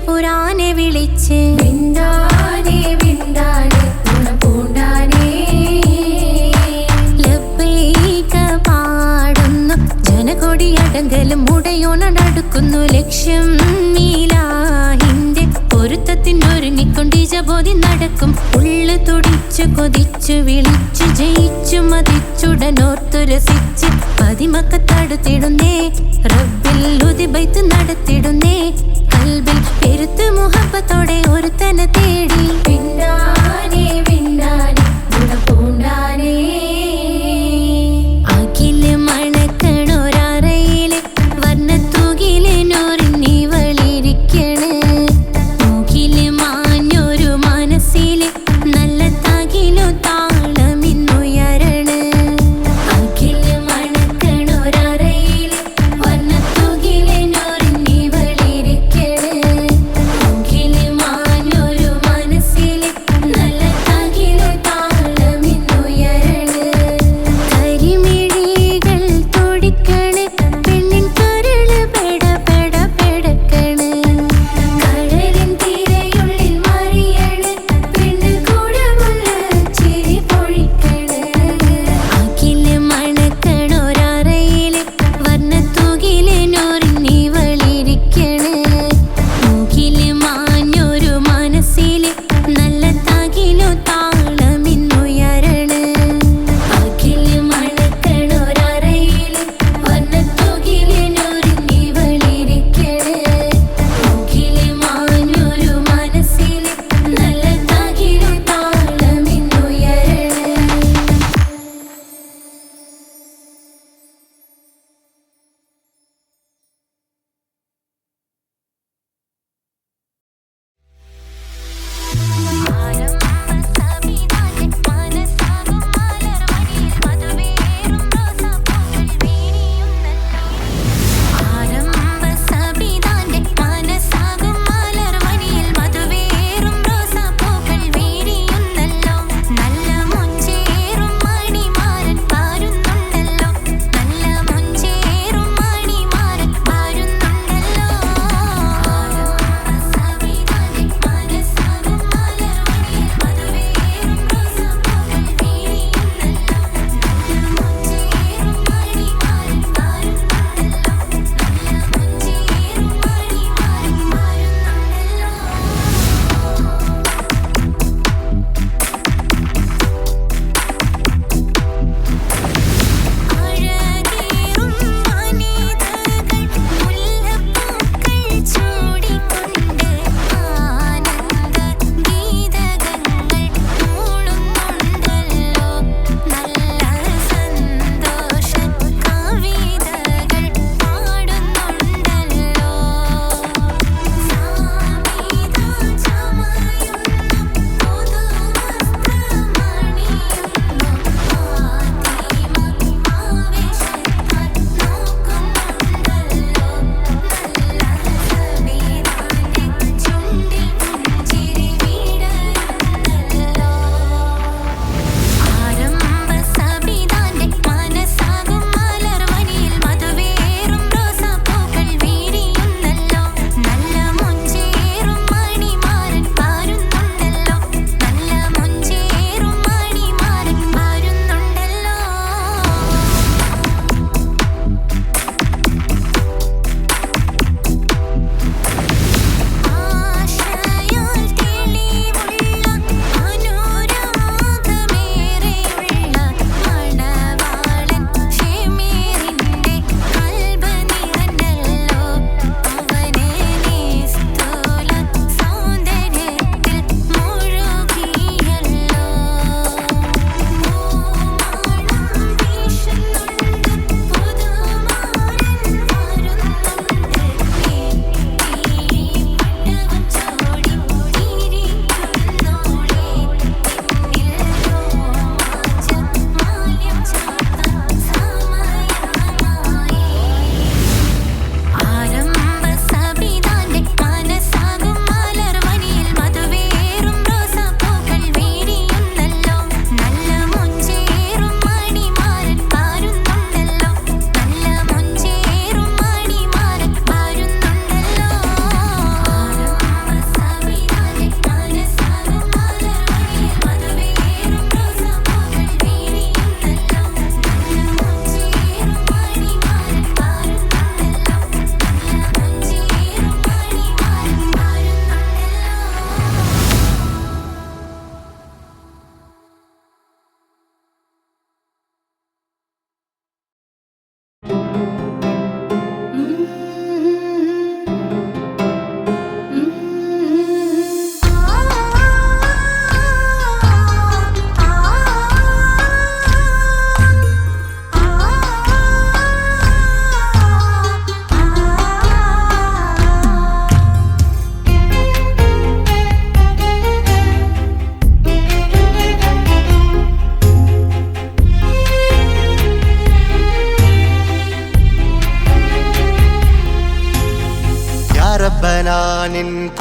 പുരാനെ വിളിച്ച് വിണ്ടാനെ വിണ്ടാനെ ഗുണപൂണ്ടാനെ ലബ്ബൈക പാടുന്നു ജനകൊടിയടങ്കലും മുടയോണടുക്കുന്നു ലക്ഷ്യം നീലാഹിന്റെ പൊരുത്തത്തിനൊരുങ്ങിക്കൊണ്ടിജബോധി നടക്കും ഉള്ളു തുടിച്ചു കൊതിച്ചു വിളിച്ചു ജയിച്ചു മതിച്ചുടനോർത്തു രസിച്ച് പതിമക്കത്തടുത്തിടുന്നേ റബ്ബിൽ ഉദിബൈത്ത് നടത്തിടുന്നേ കൽബിൽ പെരുത്ത് മുഹബത്തോടെ ഒരുത്തനെ തേടി വിണ്ടാനെ വിണ്ടാനെ ഗുണപൂണ്ടാനെ അഖില് മണക്കണൊരറയില് വർണ്ണത്തൂകില് നൂറിനി വളിരിക്കണ് മൂക്കില് മാഞ്ഞൊരു മനസ്സില് നല്ല തകിലു താളമിന്നുയരണ് അഖില് മണക്കണൊരറയില് വർണ്ണത്തൂകില് നൂറിനി വളിരിക്കണ് മൂക്കില്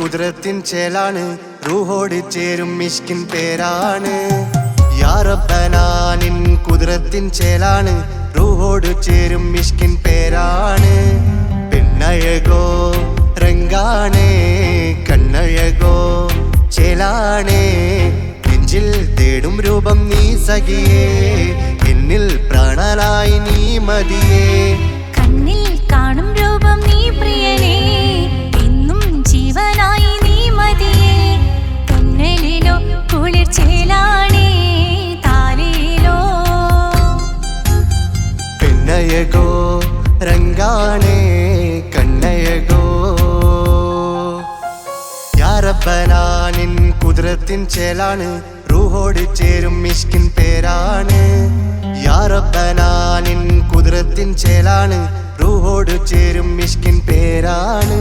കുദ്റത്തിൻ ചേലാണ് റൂഹോട് ചേരും മിഷ്കിൻ പേരാണ് യാ റബ്ബനാ നിൻ കുദ്റത്തിൻ ചേലാണ് റൂഹോട് ചേരും മിഷ്കിൻ പേരാണ് പെണ്ണഴകോ രംഗാണേ കണ്ണഴകോ ചേലാണേ നെഞ്ചിൽ തേടും രൂപം നീ സഖിയേ എന്നിൽ പ്രാണനായി നീ മതിയേ കണ്ണിൽ കാണും രൂപം നീ പ്രിയനേ എന്നും ജീവനായി നീ മതിയേ കണ്ണലിലോ കുളിർ ചേലാണേ താലിലോ പെണ്ണഴകോ രംഗാണേ കണ്ണഴകോ യാ റബ്ബനാ നിൻ കുദ്റത്തിൻ ചേലാണ് റൂഹോട് ചേരും മിഷ്കിൻ പേരാണ് യാ റബ്ബനാ നിൻ കുദ്റത്തിൻ ചേലാണ് റൂഹോട് ചേരും മിഷ്കിൻ പേരാണ്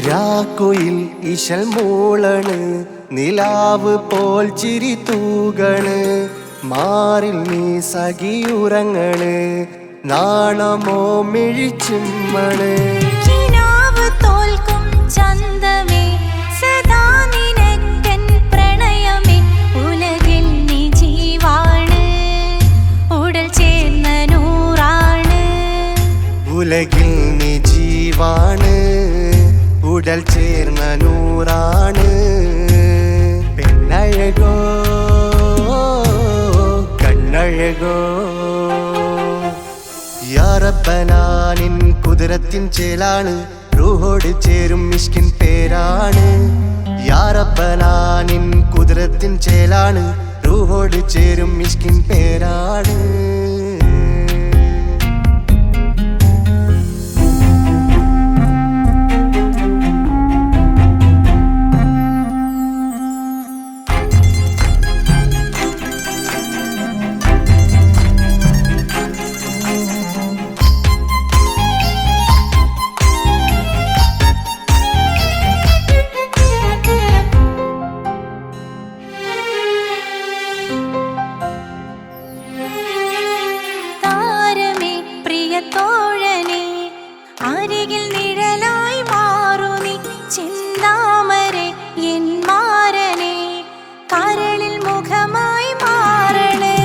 രാക്കുയിൽ ഇശൽ മൂളണ് നിലാവ് പോൽ ചിരി തൂകണ് മാറിൽ നീ സഖിയുറങ്ങണ് നാണമോ മിഴിച്ചിമ്മണ് കിനാവ് തോൽക്കും ചന്തമേ സദാ നിനക്കൻ പ്രണയമേ ഉലകിൽ നീ ജീവാണ് ഉടൽ ചേർന്ന നൂറാണ് ഉലകിൽ നീ ജീവാണ് ഉടൽ ചേർന്ന നൂറാണ് പെണ്ണഴകോ കണ്ണഴകോ യാ റബ്ബനാ നിൻ കുദ്റത്തിൻ ചേലാണ് റൂഹോട് ചേരും മിഷ്കിൻ പേരാണ് യാ റബ്ബനാ നിൻ കുദ്റത്തിൻ ചേലാണ് റൂഹോട് ചേരും മിഷ്കിൻ പേരാണ് തോഴനെ അരികിൽ നിഴലായി മാറൂ നീ ചിന്താമരെ എൻ മാരനെ കരളിൽ മുഖമായി മാറണേ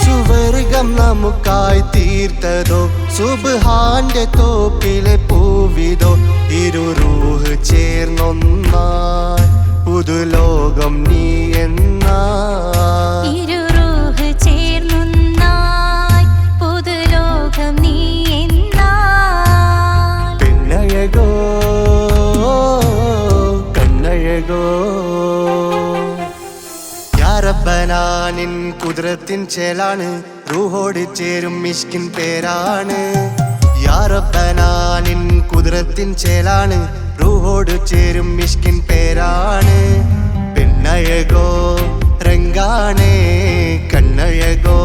സുവർഗം നമുക്കായി തീർത്തതോ സുബ്ഹാന്റെ തോപ്പിലെ പൂവിതോ ഇരു റൂഹ് ചേർന്നൊന്നായി പുതുലോകം നീ എന്നായി ഇരു റൂഹ് ചേർന്നൊന്നായി പുതുലോകം നീ പെണ്ണഴകോ കണ്ണഴകോ യാ റബ്ബനാ നിൻ കുദ്റത്തിൻ ചേലാണ് റൂഹോട് ചേരും മിഷ്കിൻ പേരാണ് യാ റബ്ബനാ നിൻ കുദ്റത്തിൻ ചേലാണ് റൂഹോട് ചേരും മിഷ്കിൻ പേരാണ് പെണ്ണഴകോ രംഗാണേ കണ്ണഴകോ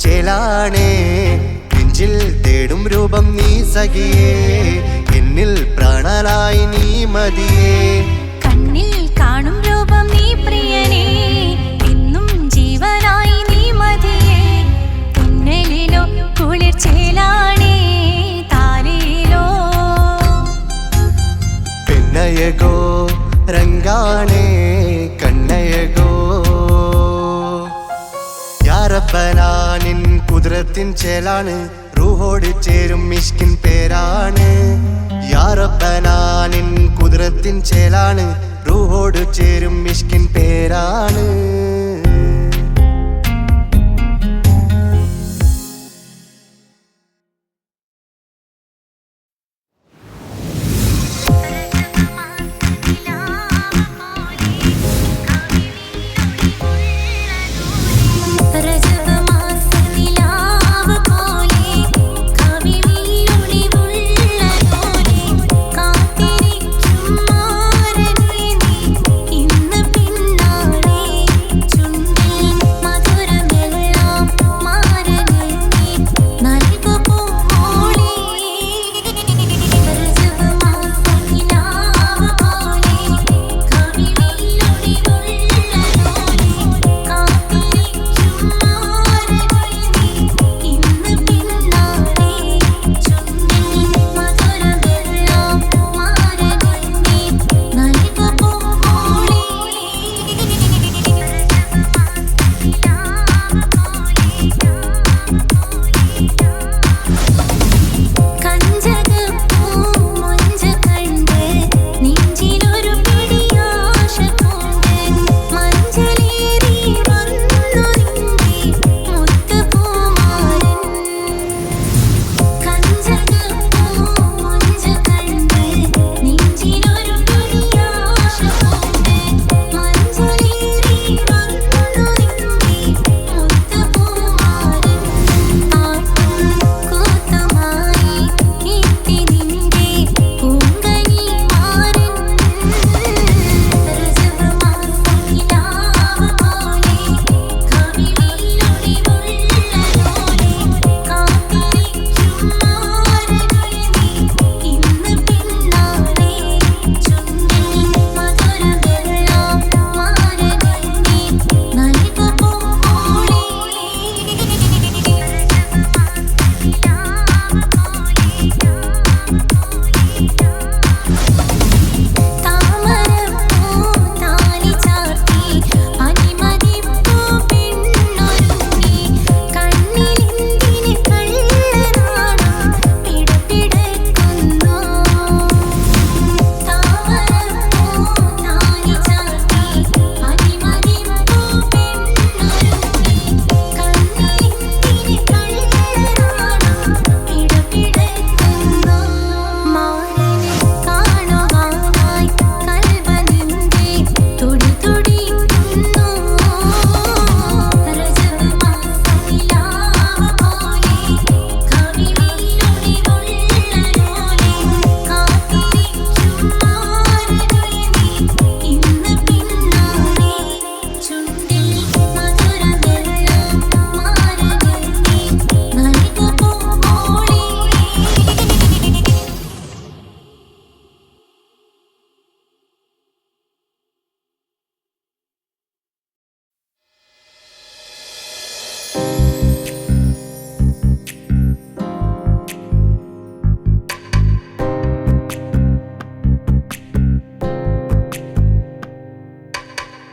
ചേലാണേ നെഞ്ചിൽ തേടും രൂപം നീ സഖിയേ എന്നിൽ പ്രാണനായി നീ മതിയേ കണ്ണിൽ കാണും രൂപം നീ പ്രിയനേ എന്നും ജീവനായി നീ മതിയേ കണ്ണലിലോ കുളിർ ചേലാണേ താലിലോ പെണ്ണഴകോ രംഗാണേ കണ്ണഴകോ യാ റബ്ബനാ നിൻ കുദ്റത്തിൻ ചേലാണ് റൂഹോട് ചേരും മിഷ്കിൻ പേരാണ് യാ റബ്ബനാ നിൻ കുദ്റത്തിൻ ചേലാണ് റൂഹോട് ചേരും മിഷ്കിൻ പേരാണ് കാത്തിരിക്കും മാരൻ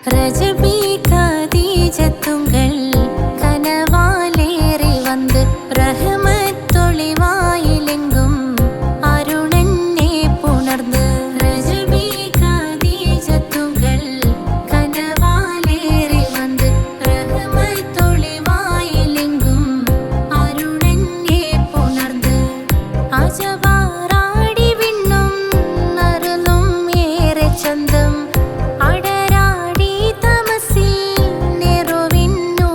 റജബി ഖദീജത്തുങ്കൾ കനവാലേറി വന്ന് റഹ്മത്തൊളിവായിലെങ്കും അരുണനെ പുണർന്ന്. റജബി ഖദീജത്തുങ്കൾ കനവാലേറി വന്ന് റഹ്മത്തൊളിവായിലെങ്കും അരുണനെ പുണർന്ന്. അജവാറാടി വിണ്ണും നറുന്നും ഏറെ ചന്തം അടരാടി തമസിൽ നെറുവിന്നു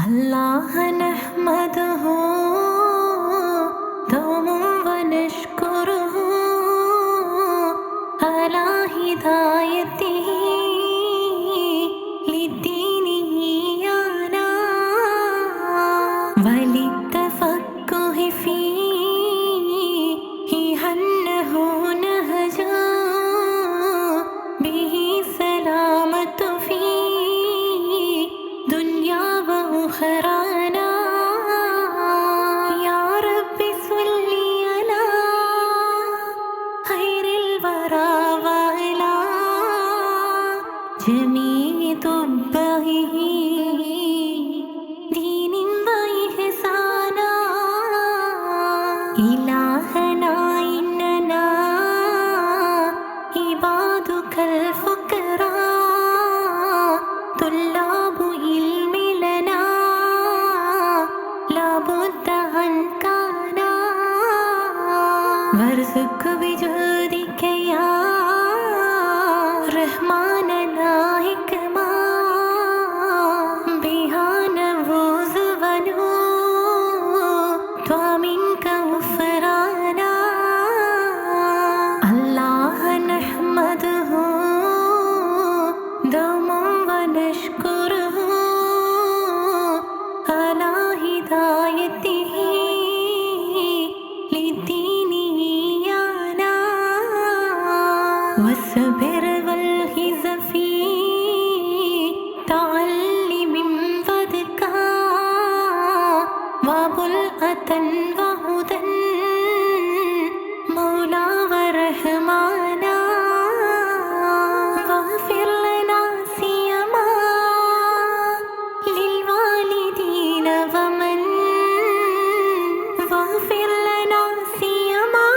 الله نحمده دوما ونشكره على هدايته للدين إيانا وللتفقه فيه أنه نهجا به سلامة في دنيا وأخرانا يا رب صل على خير الورى وعلى جميع تبعه دين وإحسانا إلهنا إننا عبادك الفقراء طلاب علم لنا لابد أن كان وارزق بجودك يا رحمننا حكما بها نفوز ونوط ومنك غفرانا الله نحمده دوما ونشكره على هدايته للدين إيانا والصبر والحز في تعلم وذكاء وبلغة وهدى مولى ورحمانا واغفر لنا سيما للوالدين ومن واغفر لنا سيما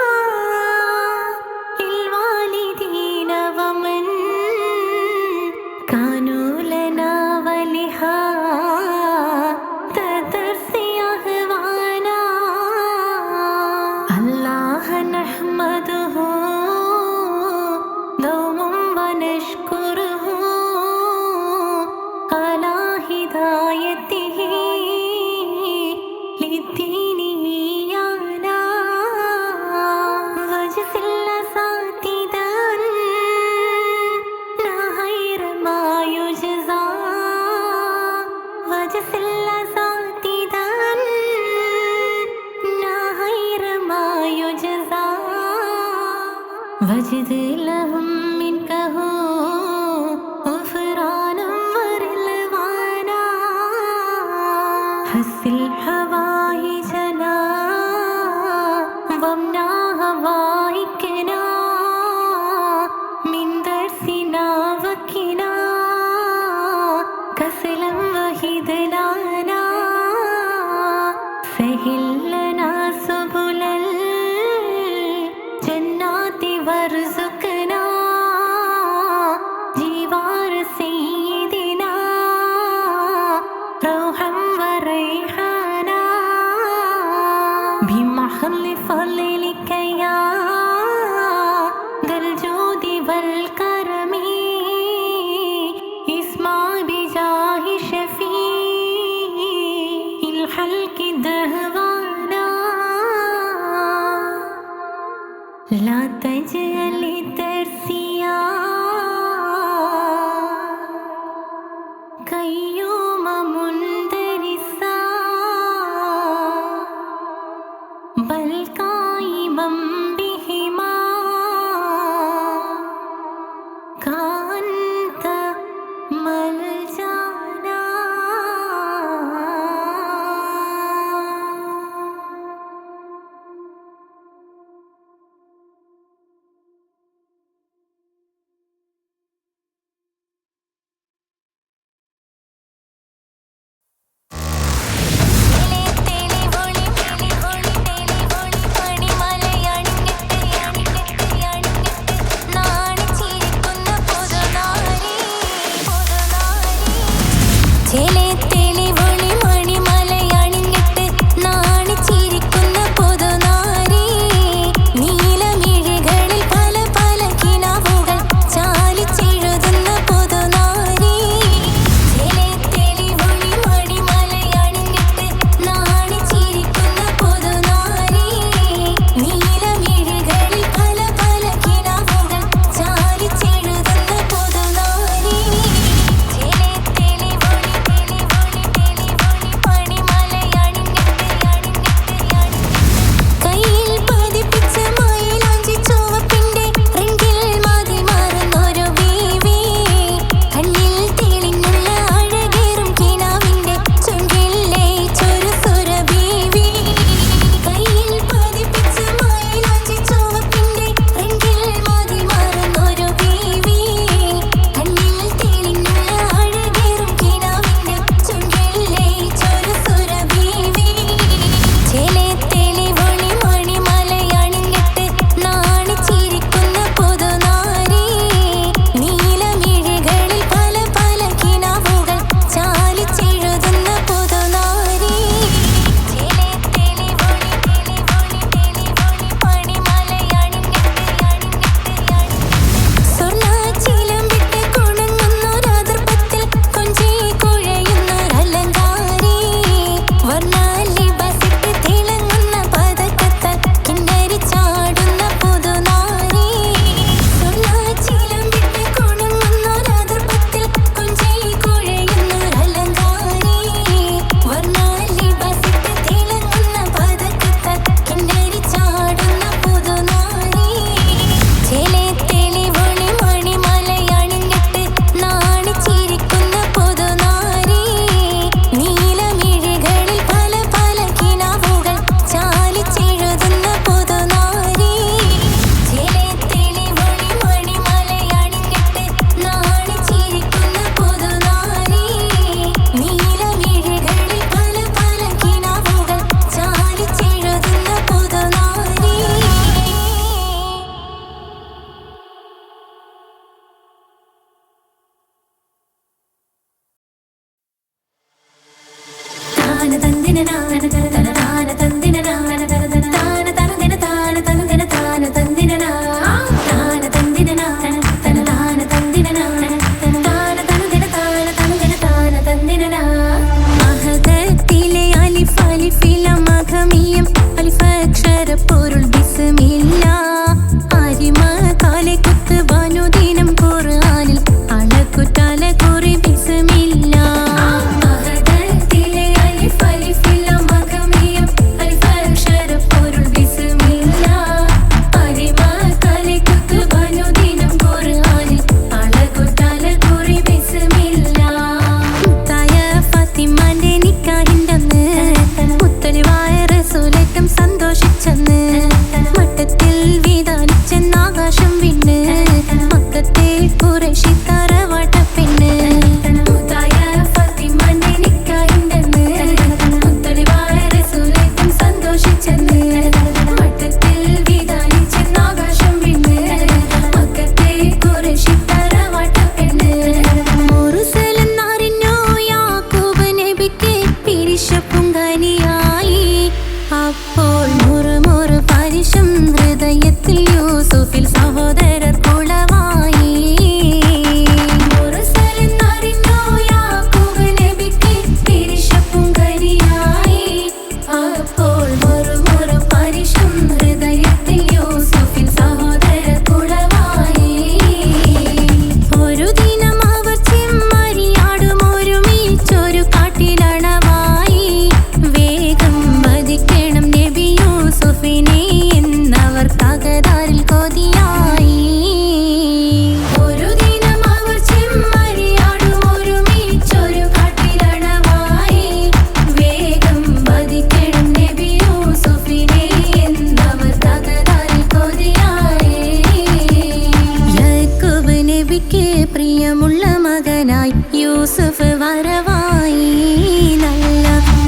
للوالدين ومن كانوا لنا ولهذا الدرس أهوانا الله نحمده دوما ونشكره على هدايته للدين إيانا وجزل أساتذة خير ما يجزى وجزل أساتذة خير ما يجزى وجد لهم منك غفرانا ورلوانا حسن حوائجنا وامنع هوائكنا من درسنا وكنا كسلا وهدلانا سهل لنا سبل الجنات وارزقنا جوار سيدنا روحا وريحانا بمحل فضلك يا ذا الجود والكرم اسمع بجاه شفيع الخلق دهوانا لا تجعل ترسيا قيوم مندرسا بل قائما بهما كأنت ملجانا പൊരുൾ ബിസ്മില്ല അരിമ കാലെ കുത്ത് ബനുദിനം ഖുർആനിൽ അളക്കുറ്റാല കുറി ബിസ്മില്ല അഹദത്തിലെ അലിഫ് അലിഫില്ല മഖമിയം അലിഫ് അക്ഷര പൊരുൾ ബിസ്മില്ല അരിമ കാലെ കുത്ത് ബനുദിനം ഖുർആനിൽ അളക്കുറ്റാല കുറി ബിസ്മില്ല മുത്തായ ഫാത്തിമാന്റെ നിക്കാഹിന്റന്ന് മുത്തലിവായ റസൂലേറ്റം സന്തോഷിച്ചെന്ന് മട്ടത്തിൽ വീതാനിച്ചെന്നാകാശം വിണ്ണ് മക്കത്തെ ഖുറൈശി തറവാട്ടപ്പെണ്ണ് മുത്തായ ഫാത്തിമാന്റെ നിക്കാഹിന്റന്ന് മുത്തലിവായ റസൂലേറ്റം സന്തോഷിച്ചെന്ന് മട്ടത്തിൽ വീതാനിച്ചെന്നാകാശം വിണ്ണ് മക്കത്തെ ഖുറൈശി തറവാട്ടപ്പെണ്ണ് മുർസലെന്നറിഞ്ഞു യാക്കൂബ് നബിക്ക് പിരിശപ്പുങ്കനിയായി അപ്പോൾ മുറുമുറു പരിശം ഹൃദയത്തിൽ യൂസുഫിൽ സഹോദരർ കുളവായി മുർസലെന്നറിഞ്ഞു യാക്കൂബ് നബിക്ക് പിരിശപ്പുങ്കനിയായി അപ്പോൾ മുറുമുറു പരിശം ഹൃദയത്തിൽ യൂസുഫിൽ സഹോദരർ കുളവായി ഒരു ദിനം അവർ ചെമ്മരിയാടും ഒരുമിച്ചൊരു കാട്ടിലണവായി വേഗം വധിക്കണം നബി യൂസുഫിനെ എന്നവർ തകരാറിൽ കൊതിയായി ഒരു ദിനം അവർ ചെമ്മരിയാടും ഒരുമിച്ചൊരു കാട്ടിലണവായി വേഗം വധിക്കണം നബി യൂസുഫിനെ എന്നവർ തകരാറിൽ കൊതിയായി യാക്കൂബ് നബിക്ക് പ്രിയമുള്ള മകനായി യൂസുഫ് വരവായി നല്ല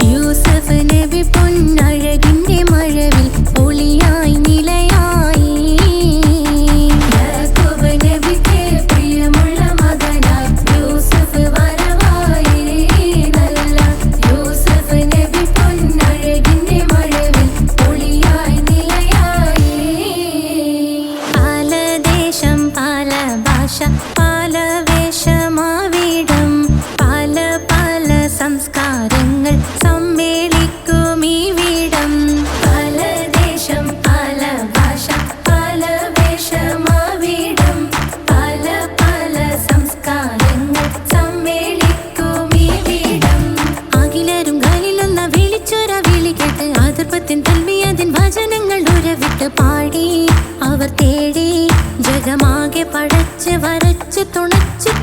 യൂസുഫ് നബി പൊന്നഴകിന്റെ മഴവിൽ ഒളിയായി നിലയായി യാക്കൂബ് നബിക്ക് പ്രിയമുള്ള മകനായി യൂസുഫ് വരവായി നല്ല യൂസുഫ് നബി പൊന്നഴകിന്റെ മഴവിൽ ഒളിയായി നിലയായി പല ദേശം പല ഭാഷ പല വേഷമാവിടം പല പല സംസ്കാരങ്ങൾ സമ്മേളിക്കും ഈ വീടം പല ദേശം പല ഭാഷ പല വേഷമാവിടം പല പല സംസ്കാരങ്ങൾ സമ്മേളിക്കും ഈ വീടം അഖിലരും ഖലീലൊന്ന വിളിച്ചൊര വിളി കേട്ട് അതിർപ്പത്തിൻ തൽബിയത്തിൻ വചനങ്ങൾ ഉരവിട്ട് പാടി അവർ തേടി ജഗമാകെ പടച്ച് വരച്ച് തുണച്ച്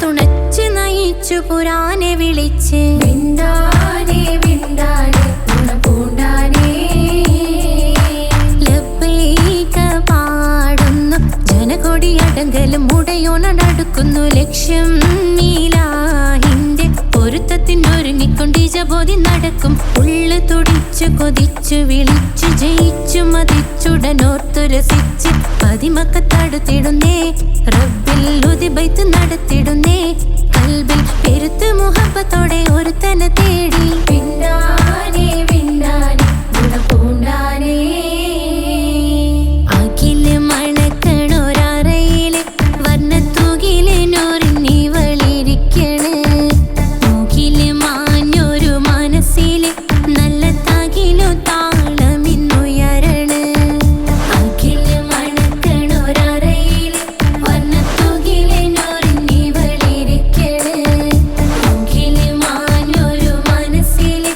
നയിച്ചു പുരാനെ വിളിച്ച് വിണ്ടാനെ വിണ്ടാനെ പൂണ്ടാനെ ലബ്ബൈക പാടുന്നു ജനകൊടി അടങ്കലും മുടയോണടുക്കുന്നു ലക്ഷ്യം നീലാഹിന്റെ പൊരുത്തത്തിനൊരുങ്ങിക്കൊണ്ട് ജബോധി നടക്കും ഉള്ളു തുടിച്ചു കൊതിച്ചു വിളിച്ചു ജയിച്ചു മതിച്ചുടനോർത്തു രസിച്ച് പതിമക്കത്തടുത്തിടുന്നേ റബ്ബിൽ ഉദിബൈത്ത് നടത്തിടുന്നേ കൽബിൽ പെരുത്ത് മുഹബത്തോടെ ഒരുത്തനെ തേടി വിണ്ടാനെ വിണ്ടാനെ പൂണ്ടാനെ അഖില് മണക്കണൊരറയില് വർണ്ണത്തൂകില് നൂറിനി വളിരിക്കണ് മൂക്കില് മാഞ്ഞൊരു മനസ്സില് നല്ല തകിലു താളമിന്നുയരണ് അഖില് മണക്കണൊരറയില് വർണ്ണത്തൂകില് നൂറിനി വളിരിക്കണ് മൂക്കില് മാഞ്ഞൊരു മനസ്സില്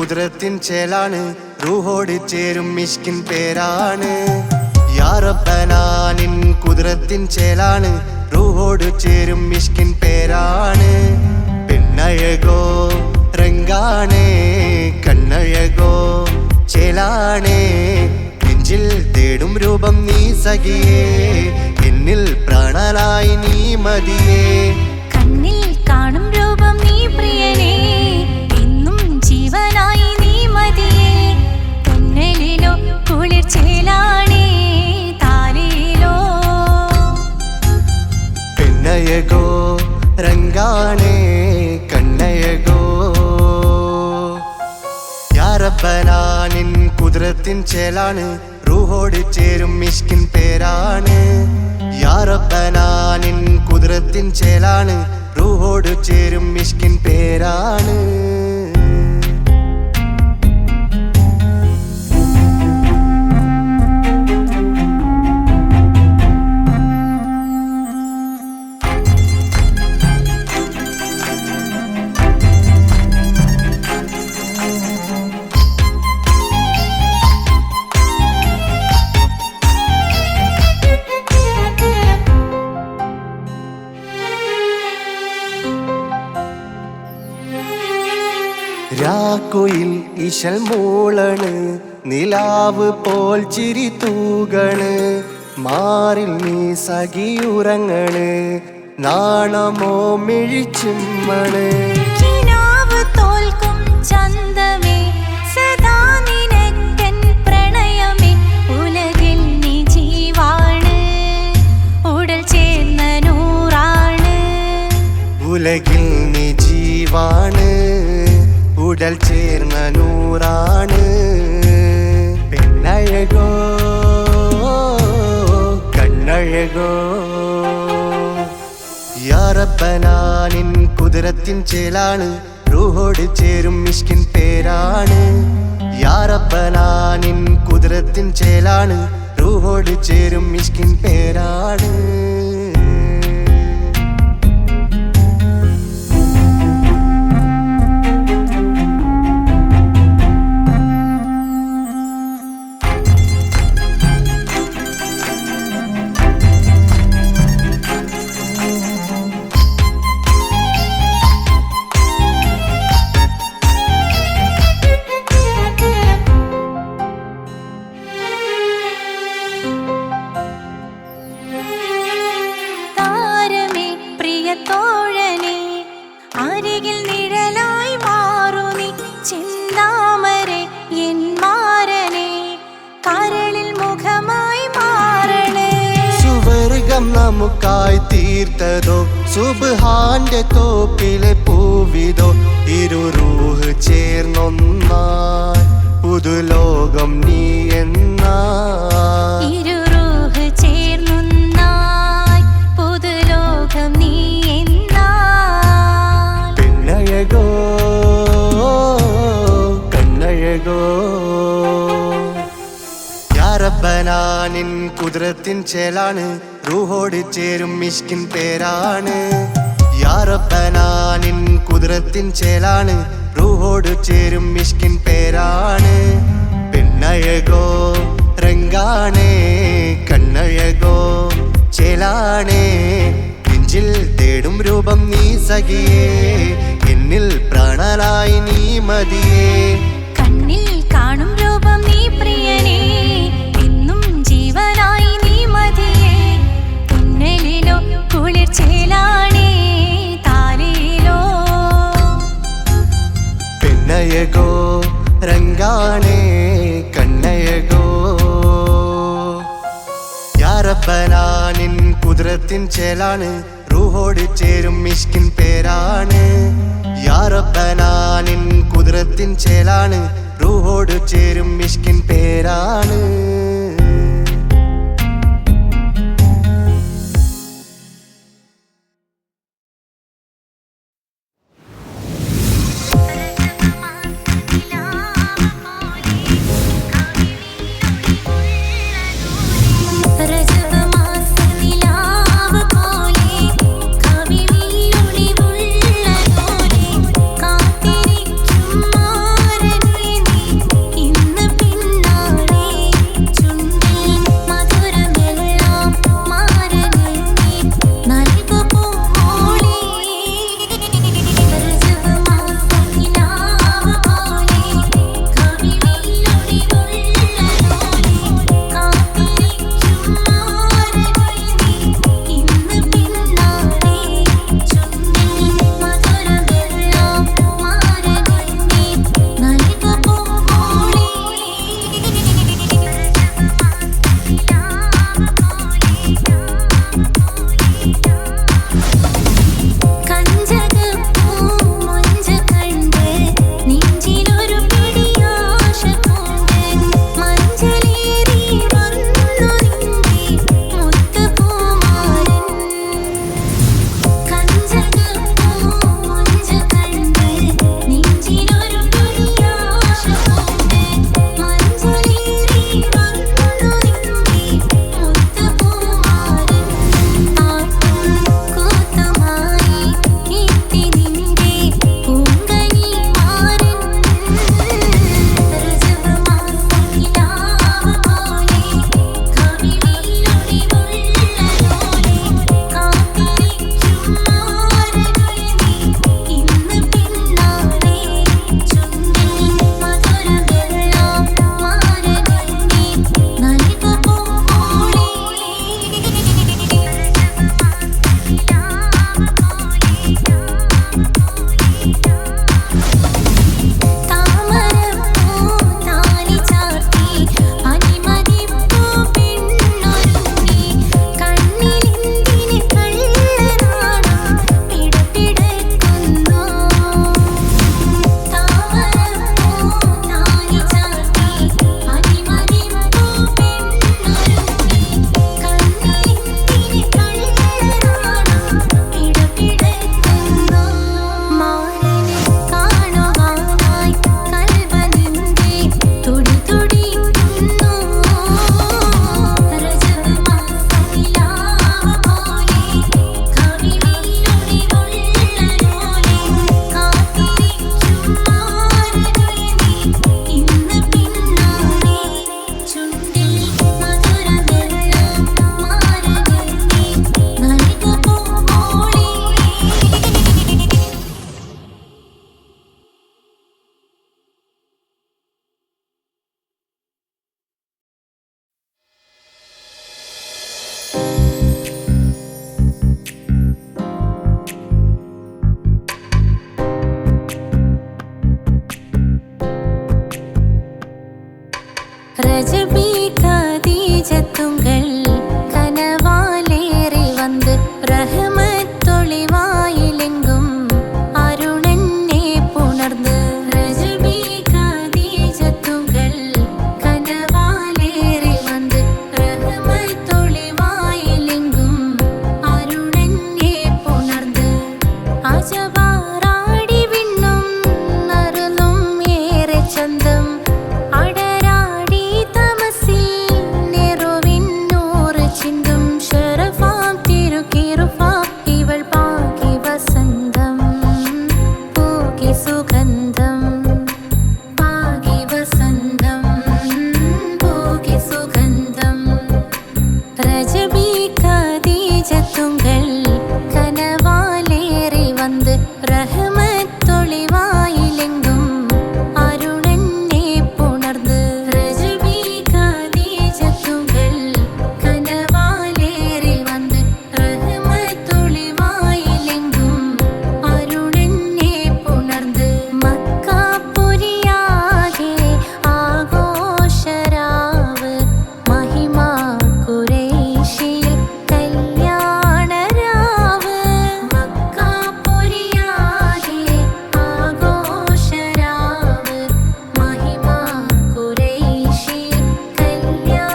കുദ്രത്തിൻ ചേലാണ് റൂഹോട് ചേരും മിഷ്കിൻ പേരാണ് യാ റബ്ബനാ നിൻ കുദ്രത്തിൻ ചേലാണ് റൂഹോട് ചേരും മിഷ്കിൻ പേരാണ് പെണ്ണഴകോ രംഗാണേ കണ്ണഴകോ ചേലാണേ നെഞ്ചിൽ തേടും രൂപം നീ സഖിയേ എന്നിൽ പ്രാണനായി നീ മതിയേ കണ്ണിൽ കാണും രൂപം നീ പ്രിയനേ എന്നും ജീവനായി നീ മതിയേ തുന്നലിലോ കുളിർ ചേലാണേ താലിലോ പെണ്ണഴകോ രംഗാണേ കണ്ണഴകോ യാ റബ്ബനാ നിൻ കുദ്രത്തിൻ ചേലാണ് റൂഹോട് ചേരും മിഷ്കിൻ പേരാണ് യാ റബ്ബനാ നിൻ കുദ്രത്തിൻ ചേലാണ് റൂഹോട് ചേരും മിഷ്കിൻ പേരാണ് രാക്കുയിൽ ഇശൽ മൂളണ് നിലാവ് പോൽ ചിരി തൂകണ് മാറിൽ നീ സഖിയുറങ്ങണ് നാണമോ മിഴിച്ചിമ്മണ് കിനാവ് തോൽക്കും ചന്തമേ സദാ നിനക്കൻ പ്രണയമേ ഉലകിൽ നീ ജീവാണ് ഉടൽ ചേർന്ന നൂറാണ് ഉലകിൽ നീ ജീവാണ് ഉടൽ ചേർന്ന നൂറാണ് പെണ്ണഴകോ കണ്ണഴകോ യാ റബ്ബനാ നിൻ കുദ്രത്തിൻ ചേലാണ് റൂഹോട് ചേരും മിഷ്കിൻ പേരാണ് യാ റബ്ബനാ നിൻ കുദ്രത്തിൻ ചേലാണ് റൂഹോട് ചേരും മിഷ്കിൻ പേരാണ് തോഴനെ അരികിൽ നിഴലായി മാറു നീ ചിന്താമരെ എൻ മാരനെ കരളിൽ മുഖമായി മാറണേ സുവർഗം നമുക്കായി തീർത്തതോ സുബ്ഹാന്റെ തോപ്പിലെ പൂവിതോ ഇരു റൂഹ് ചേർന്നൊന്നായി പുതുലോകം നീ എന്നായി ഇരു റൂഹ് ചേർന്നൊന്നായി പുതുലോകം നീ എന്നായി പെണ്ണഴകോ കണ്ണഴകോ യാ റബ്ബനാ നിൻ കുദ്രത്തിൻ ചേലാണ് റൂഹോട് ചേരും മിഷ്കിൻ പേരാണ് യാ റബ്ബനാ നിൻ കുദ്രത്തിൻ ചേലാണ് റൂഹോട് ചേരും മിഷ്കിൻ പേരാണ് പെണ്ണഴകോ രംഗാണേ കണ്ണഴകോ ചേലാണേ നെഞ്ചിൽ തേടും രൂപം നീ സഖിയേ എന്നിൽ പ്രാണനായി നീ മതിയേ കണ്ണിൽ കാണും രൂപം നീ പ്രിയനേ എന്നും ജീവനായി നീ മതിയേ തുന്നലിലോ കുളിർ ചേലാണേ താലിലോ പെണ്ണഴകോ രംഗാണേ കണ്ണഴകോ യാ റബ്ബനാ നിൻ കുദ്രത്തിൻ ചേലാണ് റൂഹോട് ചേരും മിഷ്കിൻ പേരാണ് യാ റബ്ബനാ നിൻ കുദ്രത്തിൻ ചേലാണ് റൂഹോട് ചേരും മിഷ്കിൻ പേരാണ് കാത്തിരിക്കും മാരൻ രജബി ഖദീജത്തുങ്കൾ കനവാലേറി വന്ന് റഹ്മത്തൊളിവായിലെങ്കും അരുണനെ പുണർന്ന്. രജബി ഖദീജത്തുങ്കൾ കനവാലേറി വന്ന് റഹ്മത്തൊളിവായിലെങ്കും അരുണനെ പുണർന്ന്. അജവാറാടി വിണ്ണും നറുന്നും ഏറെ ചന്തം അടരാടി തമസിൽ നെറുവിന്നൂറ് ചിന്തും ശരഫാം തിരുക്കിറുഫ ഇവൾ പാകി വസന്തം പൂകി സുഗന്ധം പാകി വസന്തം പൂകി സുഗന്ധം. രജബി ഖദീജത്തുങ്കൾ കനവാലേറി വന്ന് റഹ്മത്തൊളിവായിലെങ്കും അരുണനെ പുണർന്ന്. രജബി ഖദീജത്തുങ്കൾ കനവാലേറി വന്ന് റഹ്മത്തൊളിവായിലെങ്കും അരുണനെ പുണർന്ന്. മക്കാപുരിയാകെ ആഘോഷരാവ് മഹിമ ഖുറൈശിയിൽ കല്യാണരാവ്. മക്കാപുരിയാകെ ആഘോഷരാവ് മഹിമ ഖുറൈശിയിൽ കല്യാണരാവ്.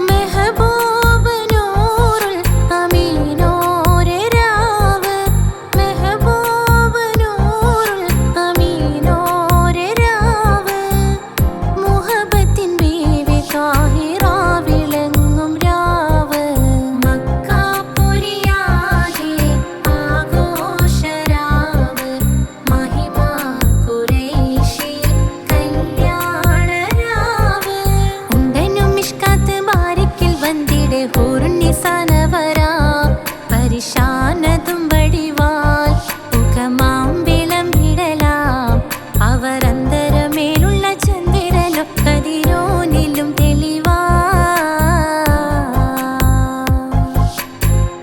മെഹബൂബ് നൂറുൽ അമീനോരെ രാവ്. മെഹബൂബ് നൂറുൽ അമീനോരെ രാവ്. മുഹബത്തിൻ ബീവി താഹിറ വിളങ്ങും രാവ്. മക്കാപുരിയാകെ ആഘോഷരാവ് മഹിമ ഖുറൈശിയിൽ കല്യാണരാവ്. ഉണ്ടനും മിഷ്കാത്ത് ബാരിക്കിൽ വന്നിടെ ഹൂറുന്നിസാനവരാ പരിശാനതും വടിവാൽ മുഖമാം വിളമ്പിടലാം. അവർ അന്തരമേലുള്ള ചന്ദ്രനോ കതിരോനിലും തെളിവാ.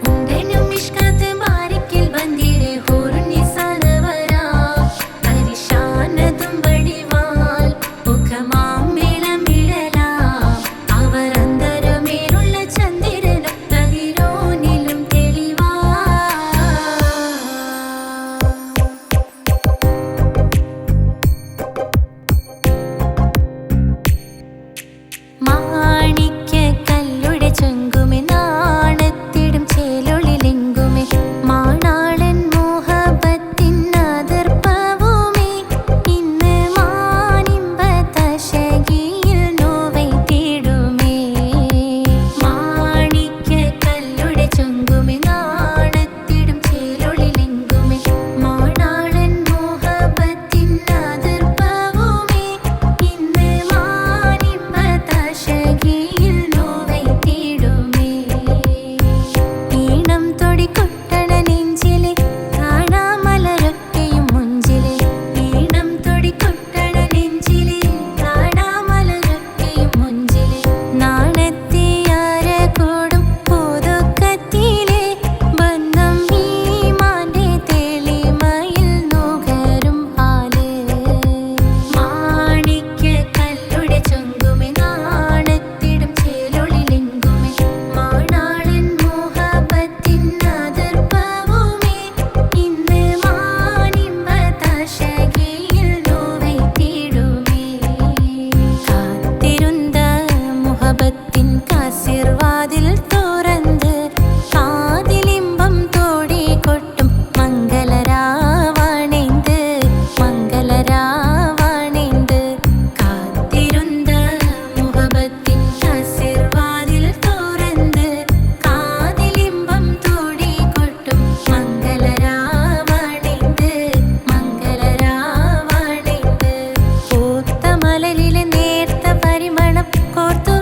ഉണ്ടനും മിഷ്കാത്ത് ബാരിക്കിൽ വന്നിടെ ഹൂറുന്നിസാനവരാ പരിശാനതും വടിവാൽ മുഖമാം വിളമ്പിടലാം. അവർ അന്തരമേലുള്ള ചന്ദ്രനോ കതിരോനിലും തെളിവാ. മാണിക്യക്കല്ലുടെ ചൊങ്കുമെ നാണത്തിടും ചേലൊളിലെങ്കുമെ മാണാളൻ മോഹബത്തിൻ അതിർപ്പവുമേ. ഇന്ന് മാനിമ്പതശകിയിൽ നോവൈത്തിടുമേ. മാണിക്യക്കല്ലുടെ ചൊങ്കുമെ നാണത്തിടും ചേലൊളിലെങ്കുമെ മാണാളൻ മോഹബത്തിൻ അതിർപ്പവുമേ. ഇന്ന് മാനിമ്പതശകിയിൽ നോവൈത്തിടുമേ. ഈണം തൊടികൊട്ടണ നെഞ്ചിലെ കാണാമലരൊക്കെയും മുഞ്ചിലെ. ഈണം തൊടികൊട്ടണ നെഞ്ചിലെ കാണാമലരൊക്കെയും മുഞ്ചിലെ. നാണത്തിയാര കൂടും പുതുക്കത്തിലെ ബന്ധം ഈമാന്റെ തെളിമയിൽ നുകരും ഹാല്. മാണിക്യക്കല്ലുടെ ചൊങ്കുമെ നാണത്തിടും ചേലൊളിലെങ്കുമെ മാണാളൻ മോഹബത്തിൻ അതിർപ്പവുമേ. ഇന്ന് മാനിമ്പതശകിയിൽ നോവൈത്തിടുമേ. കാത്തിരുന്ന മുഹബത്തിൻ കാസിർവാതിൽ തുറന്ന് കാതിലിമ്പം തോടികൊട്ടും മംഗളരാവണൈന്ത് മംഗളരാവണൈന്ത്. കാത്തിരുന്ന മുഹബത്തിൻ കാസിർവാതിൽ തുറന്ന് കാതിലിമ്പം തോടികൊട്ടും മംഗളരാവണൈന്ത് മംഗളരാവണൈന്ത്. പൂത്ത മലരിലെ നേർത്ത പരിമളം കോർത്തു